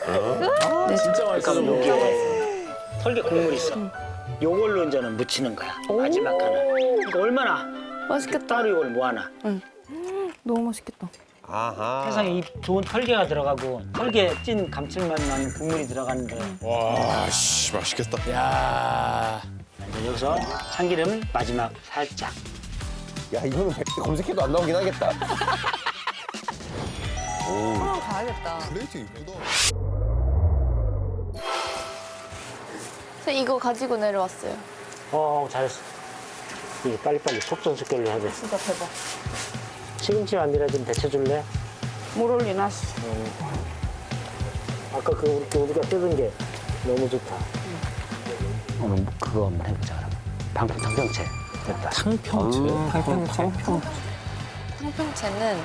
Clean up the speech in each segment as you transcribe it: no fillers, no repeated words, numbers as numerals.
네, 진짜 맛있어. 그러니까 여기에 털개 국물 있어. 요걸로 이제는 무치는 거야. 마지막 하나. 그러니까 얼마나 맛있겠다. 따로 이걸 모아놔. 너무 맛있겠다. 아하. 세상에 이 좋은 털개가 들어가고 털개 찐 감칠맛 나는 국물이 들어가는데 와, 씨, 맛있겠다. 야. 이제 여기서 참기름을 마지막 살짝. 야, 이거는 검색해도 안 나오긴 하겠다. 한번 가야겠다. 플레이팅 이쁘다. 선생님 이거 가지고 내려왔어요. 잘했어. 이게 빨리빨리 속전속결로 해야 돼. 진짜 대박. 시금치 만들어야 좀 데쳐줄래? 물 올리나? 아까 그 우리가 뜯은 게 너무 좋다. 오늘 그거 한번 해보자 그럼. 방풍 탕평채. 됐다. 탕평채. 탕평채는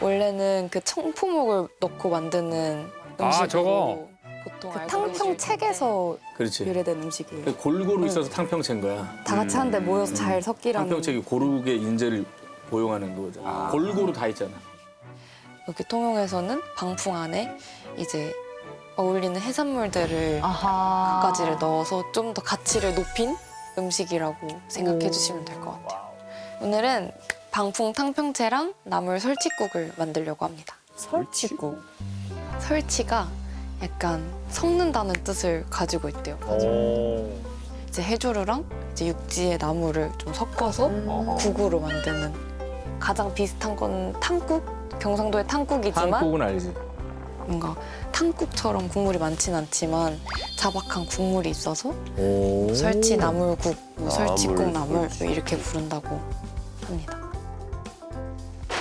원래는 그 청포묵을 넣고 만드는 음식으로 저거. 보통 그 탕평책에서 그렇지. 유래된 음식이에요. 골고루 있어서 탕평채인 거야. 다 같이 한데 모여서 잘 섞이라는. 탕평채기 고르게 인재를 고용하는 거잖아. 골고루 다 있잖아. 여기 통영에서는 방풍 안에 이제 어울리는 해산물들을 몇 가지를 넣어서 좀 더 가치를 높인 음식이라고 생각해 주시면 될 것 같아요. 오늘은 방풍 탕평채랑 나물 설치국을 만들려고 합니다. 설치국? 설치가 약간 섞는다는 뜻을 가지고 있대요. 이제 해조류랑 이제 육지의 나물을 좀 섞어서 국으로 만드는 가장 비슷한 건 탕국? 경상도의 탕국이지만 탕국은 알지. 뭔가 탕국처럼 국물이 많진 않지만 자박한 국물이 있어서 설치 나물국, 뭐 설치국 나물 이렇게 부른다고 합니다.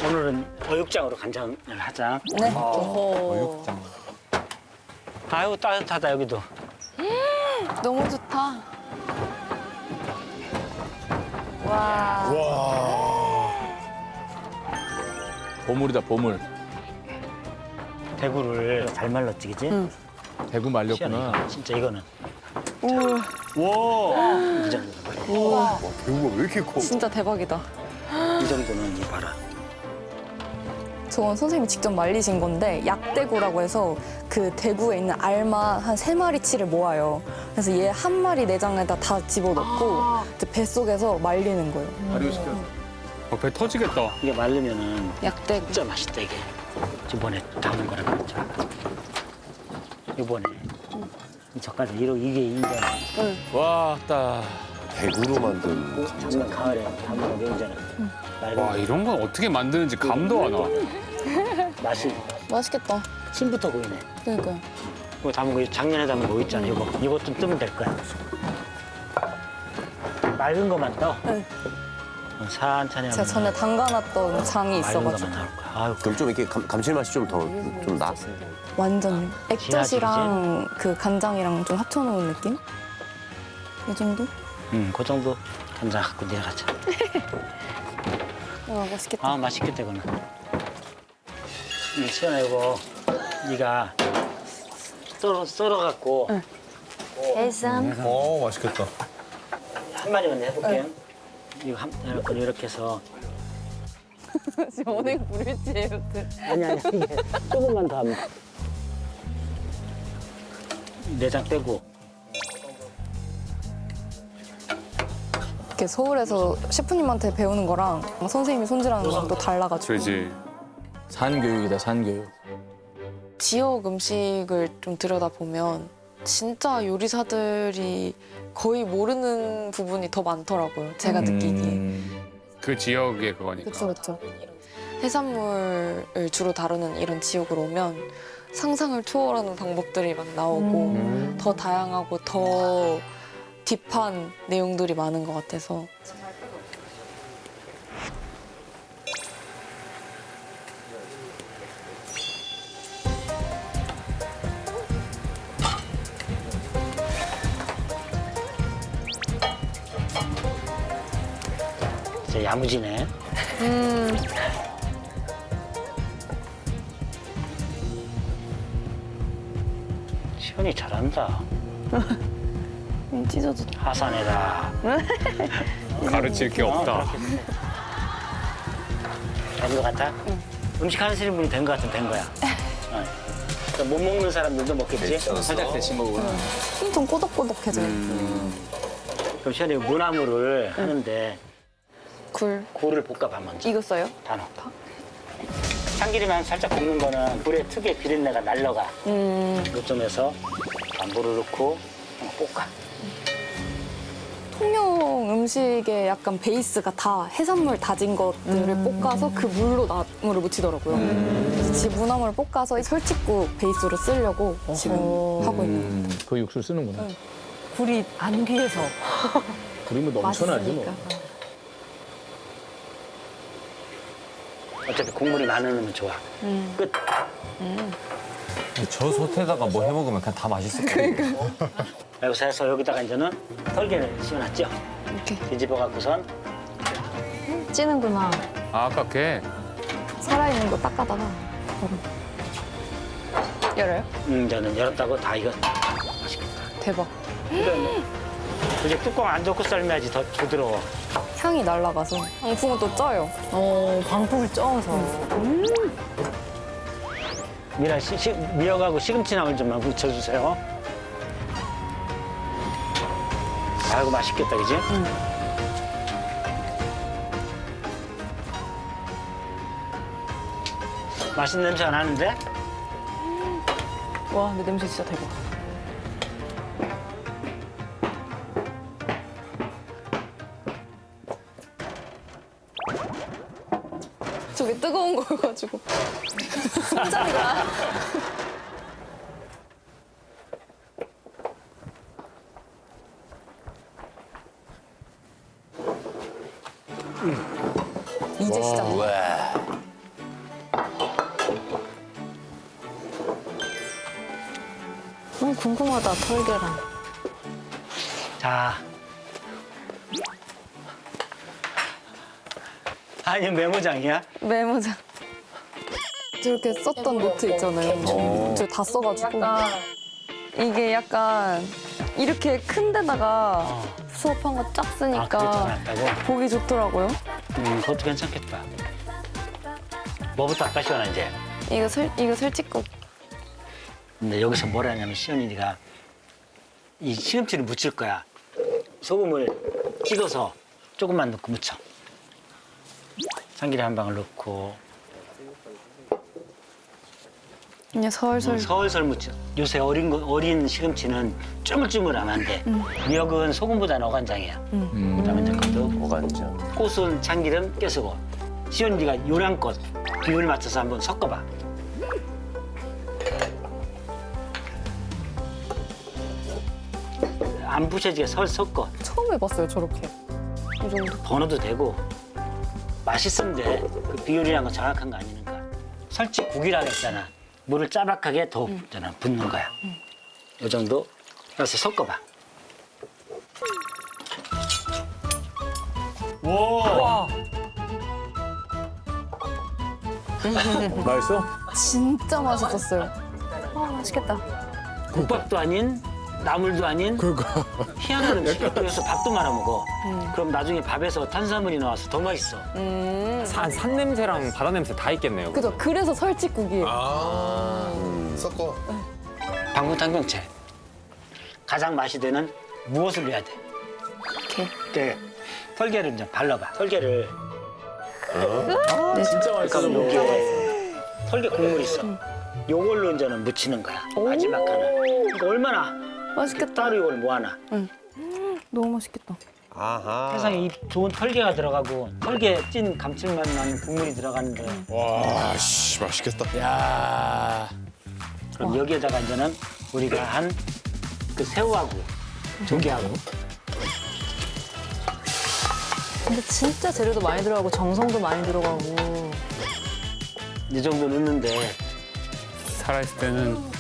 오늘은 어육장으로 간장을 하자. 네. 어육장. 아유 따뜻하다 여기도. 너무 좋다. 보물이다 보물. 대구를 잘 말랐지, 그지? 대구 말렸구나. 시원해, 진짜 이거는 와. 이 정도는 대구가 왜 이렇게 커? 진짜 대박이다. 이 정도는 이제 봐라. 저건 선생님이 직접 말리신 건데 약대구라고 해서 그 대구에 있는 알만 한 3마리치를 모아요. 그래서 얘 한 마리 내장에다 다 집어넣고 이제 뱃속에서 말리는 거예요. 발효시켜. 배 터지겠다. 이게 말르면은 약대구. 진짜 맛있다 이게. 이번에 담은 거라 그랬죠. 이번에 이 젓갈 이게 인정. 와, 따. 대구로 만든 작년 가을에 담은 거 명이잖아. 와, 이런 건 어떻게 만드는지 감도 안 와. 맛이 맛있겠다. 침부터 보이네. 그러니까요. 이거 담은 거 작년에 담은 거 있잖아. 이거 좀 뜨면 될 거야. 맑은 것만 떠. 네. 산천히 제가 전에 담가놨던 장이 맑은 있어가지고 것만 나올 거야. 아유, 그럼 좀 이렇게 감칠맛이 좀 더 좀 나? 완전 액젓이랑 그 간장이랑 좀 합쳐놓은 느낌? 이 정도? 그 정도 간장 갖고 내려가자. 와 맛있겠다. 아, 맛있겠다 이거는. 시원해 이거. 네가 썰어갖고 해삼. 맛있겠다. 한 마리만 해볼게요. 이거 이렇게 해서 지금 언행 불일지예요. 아니 이게 조금만 더 하면 내장 떼고. 이렇게 서울에서 셰프님한테 배우는 거랑 선생님이 손질하는 거랑 또 달라가지고 그렇지. 산교육이다 산교육. 지역 음식을 좀 들여다보면 진짜 요리사들이 거의 모르는 부분이 더 많더라고요. 제가 느끼기에. 그 지역의 그거니까. 그렇죠, 그렇죠. 해산물을 주로 다루는 이런 지역으로 오면 상상을 초월하는 방법들이 막 나오고 더 다양하고 더 딥한 내용들이 많은 것 같아서 진짜 야무지네. 시원이 잘한다. 찢어져. 하산해라. 가르칠 게 없다. 된 것 같아? 음식 하시는 분이 된 것 같으면 된 거야. 어. 그러니까 못 먹는 사람들도 먹겠지? 살짝 데친 거구나. 엄청 꼬독꼬독해져요. 그럼 시원이 무나물을 하는데 굴. 굴을 볶아봐 먼저. 이거 써요? 다 넣어. 참기름만 살짝 볶는 거는 불의 특유의 비린내가 날라가. 요점에서 물을 넣고 볶아. 통영 음식의 약간 베이스가 다 해산물 다진 것들을 볶아서 그 물로 나물을 무치더라고요. 그래서 지금 무나물을 볶아서 설치국 베이스로 쓰려고 지금 하고 있는 거예요. 그 육수를 쓰는구나. 굴이 안 귀해서 그러면 넘쳐나지 뭐. 맛있으니까. 어차피 국물이 많으면 좋아. 끝. 저 솥에다가 뭐 해먹으면 그냥 다 맛있을 거예요. 여기서 해서 여기다가 이제는 털개를 씌워놨죠. 이렇게 뒤집어 갖고선 찌는구나. 아, 아까 걔. 살아있는 거 닦아다가 바로 열어요? 이제는 열었다고 다 이거 맛있겠다. 대박. 이제 뚜껑 안 덮고 썰매야지 더 부드러워. 향이 날아가서 방풍은 또 쪄요. 방풍을 쪄서. 미라 미역하고 시금치 나물 좀만 묻혀주세요. 아이고 맛있겠다, 그지? 맛있는 냄새가 나는데? 와, 근데 냄새 진짜 대박. 저게 뜨거운 거여가지고. 손잡이가. 이제 시작. 너무 궁금하다, 털개랑. 자. 아니, 메모장이야? 메모장. 저렇게 썼던 노트 있잖아요. 저 다 써가지고. 이게 약간 이렇게 큰 데다가 수업한 거 쫙 아, 그게 더 쓰니까 낫다고? 보기 좋더라고요. 그것도 괜찮겠다. 뭐부터 할까, 시원아, 이제? 이거 설치국. 근데 여기서 뭘 하냐면 시연이가 이 시금치를 무칠 거야. 소금을 찍어서 조금만 넣고 무쳐. 참기름 한 방울 넣고 그냥 설설. 설설 무쳐. 요새 어린 시금치는 쭈물쭈물하면 안 돼. 미역은 소금보다는 어간장이야. 그다음에 이제 그것도 어간장. 꽃은 참기름 깨쓰고 시연이가 요량껏 비율 맞춰서 한번 섞어봐. 안 부셔지게 섞어. 처음 해봤어요, 저렇게. 이 정도. 더 넣어도 되고 맛있으면 돼. 그 비율이란 건 정확한 거 아니니까. 설치국이라고 했잖아. 물을 짜박하게 더 붓는 거야. 이 정도 해서 섞어봐. 맛있어? 진짜 맛있었어요. 맛있겠다. 국밥도 아닌 나물도 아닌 희한한 음식이야. 그래서 밥도 말아 먹어. 그럼 나중에 밥에서 탄수화물이 나와서 더 맛있어. 산 냄새랑 바다 냄새 다 있겠네요. 그죠? 그래서 설치국이에요. 섞어. 방구탕경채. 가장 맛이 되는 무엇을 넣어야 돼? 이렇게. 네. 털개를 이제 발라봐. 털개를. 진짜 맛있어. 그럼 여기에 털개 국물 있어. 요걸로 이제는 묻히는 거야. 마지막 하나. 그러니까 얼마나 맛있겠다. 따로 이걸 모아놔. 너무 맛있겠다. 아하. 세상에 이 좋은 털개가 들어가고 털개 찐 감칠맛 나는 국물이 들어가는데 와, 씨, 맛있겠다. 야. 그럼 여기에다가 이제는 우리가 한 그 새우하고 조개하고 근데 진짜 재료도 많이 들어가고 정성도 많이 들어가고. 이 정도 넣는데 살아있을 때는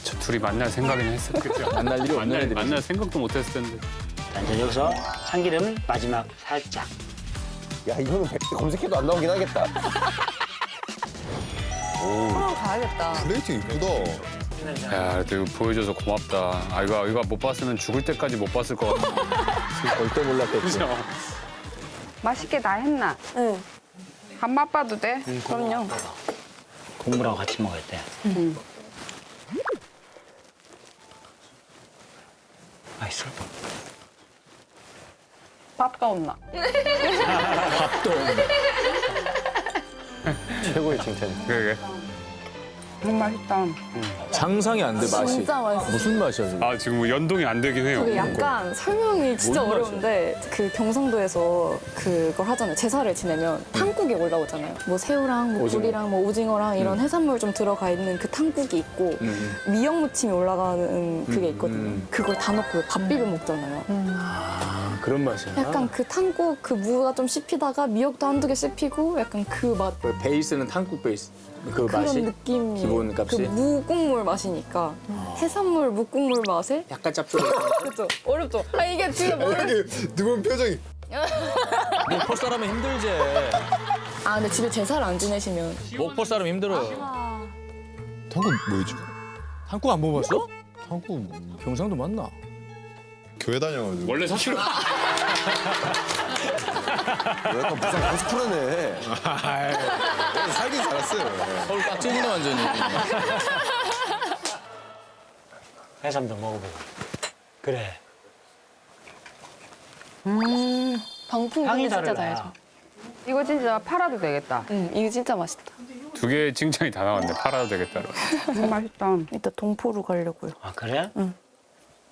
저 둘이 만날 생각이나 했을 그죠? 만날 일이 없는 애들이지. 만날 생각도 못 했을 텐데. 자, 이제 여기서 참기름 마지막 살짝. 야, 이거는 검색해도 안 나오긴 하겠다. 한번 가야겠다. 플레이팅 이쁘다. 야, 그래도 이거 보여줘서 고맙다. 아, 이거 못 봤으면 죽을 때까지 못 봤을 것 같아. 절대 몰랐겠지. 그죠? 맛있게 다 했나? 네. 한 맛봐도 돼? 그럼요. 국물하고 같이 먹어야 돼. 있어? 밥도 없나? 최고의 칭찬. 그래. 너무 맛있다. 상상이 안 돼 맛이. 진짜 맛있어. 무슨 맛이야 지금? 아 지금 뭐 연동이 안 되긴 해요. 그게 약간 설명이 진짜 뭔 어려운데 그 경상도에서 그걸 하잖아요. 제사를 지내면 탕국이 올라오잖아요. 뭐 새우랑 뭐 오징어. 굴이랑 뭐 오징어랑 이런 해산물 좀 들어가 있는 그 탕국이 있고 미역 무침이 올라가는 그게 있거든요. 그걸 다 넣고 밥 비벼 먹잖아요. 아, 그런 맛이야. 약간 그 탕국 그 무가 좀 씹히다가 미역도 한두 개 씹히고 약간 그 맛. 그 베이스는 탕국 베이스. 그 그런 맛이 느낌이 기본 값이? 그 무국물 맛이니까 해산물 무국물 맛에 약간 짭조름. 그렇죠 어렵죠. 아 이게 지금 누군 표정이. 목포 사람은 힘들지. 아 근데 집에 제사를 안 지내시면 목포 사람 힘들어. 탕국 뭐였지? 탕국 안 먹어봤어? 탕국 경상도 맞나? 교회 다녀가지고. 원래 사실은 약간 부산 코스프레네. 살긴 살았어요. 서울 딱 찐이네 완전히. 해삼도 먹어보고. 그래. 방풍 향이 진짜 다르다. 달죠. 이거 진짜 팔아도 되겠다. 이거 진짜 맛있다. 두 개의 칭찬이 다 나왔는데 팔아도 되겠다. 너무 맛있다. 이따 동포로 가려고요. 아 그래? 응.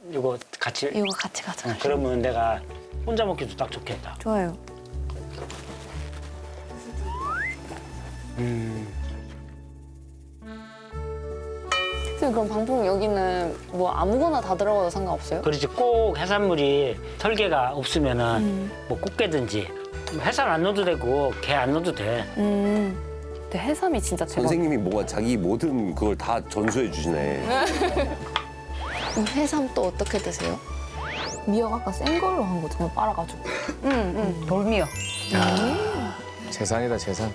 이거 같이. 이거 같이 가자. 응, 그러면 내가 혼자 먹기도 딱 좋겠다. 좋아요. 선생님 그럼 방풍 여기는 뭐 아무거나 다 들어가도 상관없어요? 그렇지 꼭 해산물이 털개가 없으면은 뭐 꽃게든지 해삼 안 넣어도 되고 게 안 넣어도 돼. 근데 해삼이 진짜 대박. 선생님이 뭔가 자기 모든 그걸 다 전수해 주시네. 해삼 또 어떻게 드세요? 미역 아까 센 걸로 한 거잖아요. 빨아가지고. 돌미역. 재산이다 재산.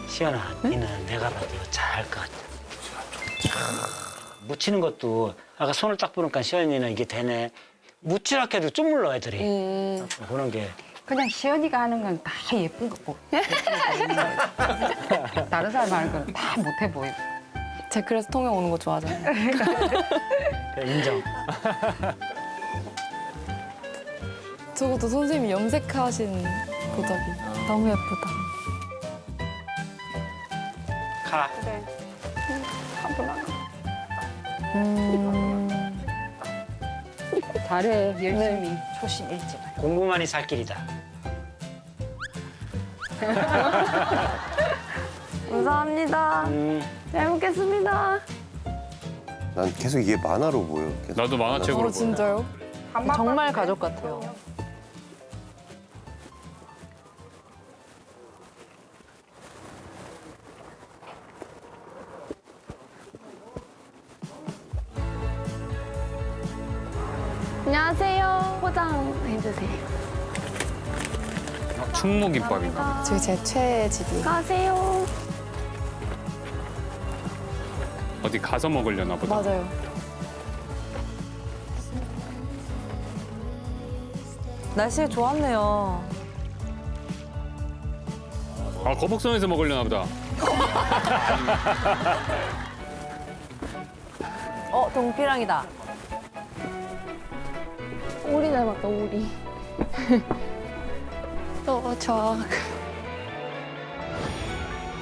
시연아, 니는 내가 봐도 이거 잘할 것 같아. 묻히는 것도 아까 손을 딱 보니까 시연이는 이게 되네. 묻히라 해도 좀 물러 애들이. 그런 게. 그냥 시연이가 하는 건 다 예쁜 거 보고. 다른 사람 하는 건 다 못해 보이고. 제가 그래서 통영 오는 거 좋아하잖아요. 그래, 인정. 저것도 선생님이 염색하신 도자기. 너무 예쁘다. 가. 그래. 가보나. 잘해, 열심히. 초심 잃지 마. 공부만이 살 길이다. 감사합니다. 잘 먹겠습니다. 난 계속 이게 만화로 보여. 계속. 나도 만화책으로 보여. 진짜요? 정말 가족 같아요. 안녕하세요. 포장해주세요. 충무김밥인가? 저기 제 최애 집이에요. 가세요. 어디 가서 먹으려나 보다. 맞아요. 날씨 좋았네요. 아 거북선에서 먹으려나 보다. 동피랑이다. 오리 닮았다, 오리. 또 좋아.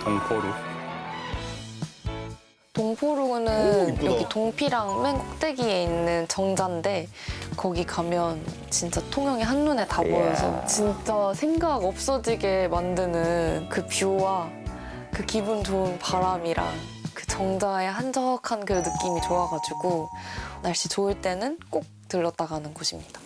동포루. 동포루는 이쁘다. 여기 동피랑 맨 꼭대기에 있는 정자인데 거기 가면 진짜 통영이 한눈에 다 보여서 진짜 생각 없어지게 만드는 그 뷰와 그 기분 좋은 바람이랑 그 정자의 한적한 그 느낌이 좋아가지고 날씨 좋을 때는 꼭 들렀다 가는 곳입니다.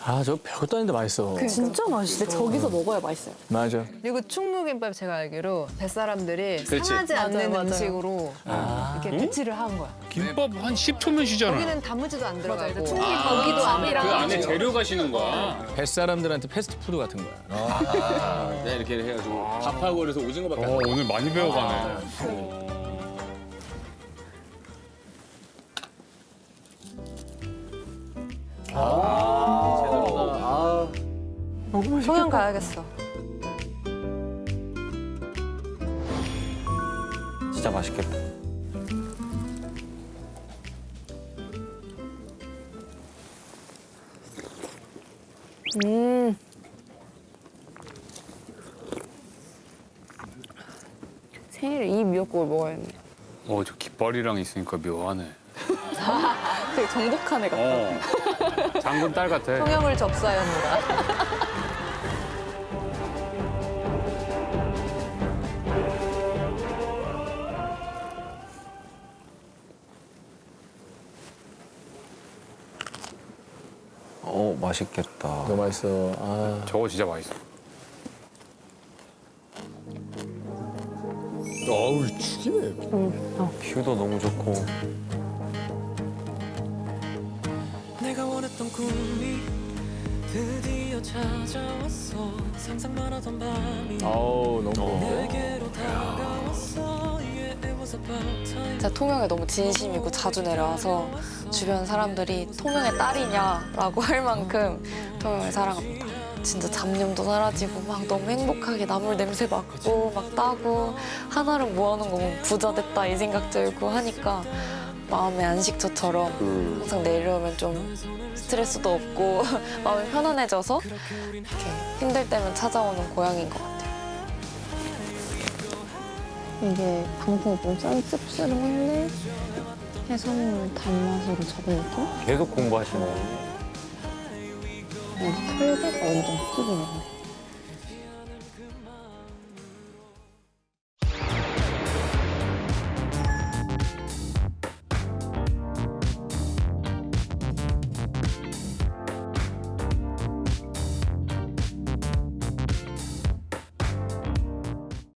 아 저 별것도 아닌데 맛있어. 진짜 맛있어. 근데 저기서 먹어야 맛있어요. 맞아. 그리고 충무김밥 제가 알기로 뱃사람들이 그렇지. 상하지 않는 맞아요. 음식으로 이렇게 배치를 한 거야. 김밥 한 10초면 쉬잖아. 거기는 단무지도 안 들어가고 고기도 안 그 안에 재료가 쉬는 거야. 뱃사람들한테 패스트푸드 같은 거야. 네, 이렇게 해가지고 밥하고 그래서 오징어밖에 안 오늘 많이 배워가네. 통영 가야겠어. 진짜 맛있겠다. 생일에 이 미역국을 먹어야겠네. 저 깃발이랑 있으니까 묘하네. 되게 정직한 애 같아. 장군 딸 같아. 통영을 접수하였노라. 맛있겠다. 너무 맛있어. 아. 저거 진짜 맛있어. 어우 죽이네. 뷰도 너무 좋고. 내가 원했던 꿈이 드디어 찾아왔어. 상상만 하던 밤이 아우 너무. 내게로 다가왔어. Yeah, it was about time. 제가 통영에 너무 진심이고 자주 내려와서 주변 사람들이 통영의 딸이냐라고 할 만큼 통영을 사랑합니다. 진짜 잡념도 사라지고 막 너무 행복하게 나물 냄새 맡고 막 따고 하나를 모아놓은 거 보면 부자 됐다 이 생각 들고 하니까 마음의 안식처처럼 항상 내려오면 좀 스트레스도 없고 마음이 편안해져서 이렇게 힘들 때면 찾아오는 고향인 것 같아요. 이게 방풍이 좀 씁쓸한데 해산물 단맛으로 잡은 느낌? 계속 공부하시네. 털개가 완전 튀기네.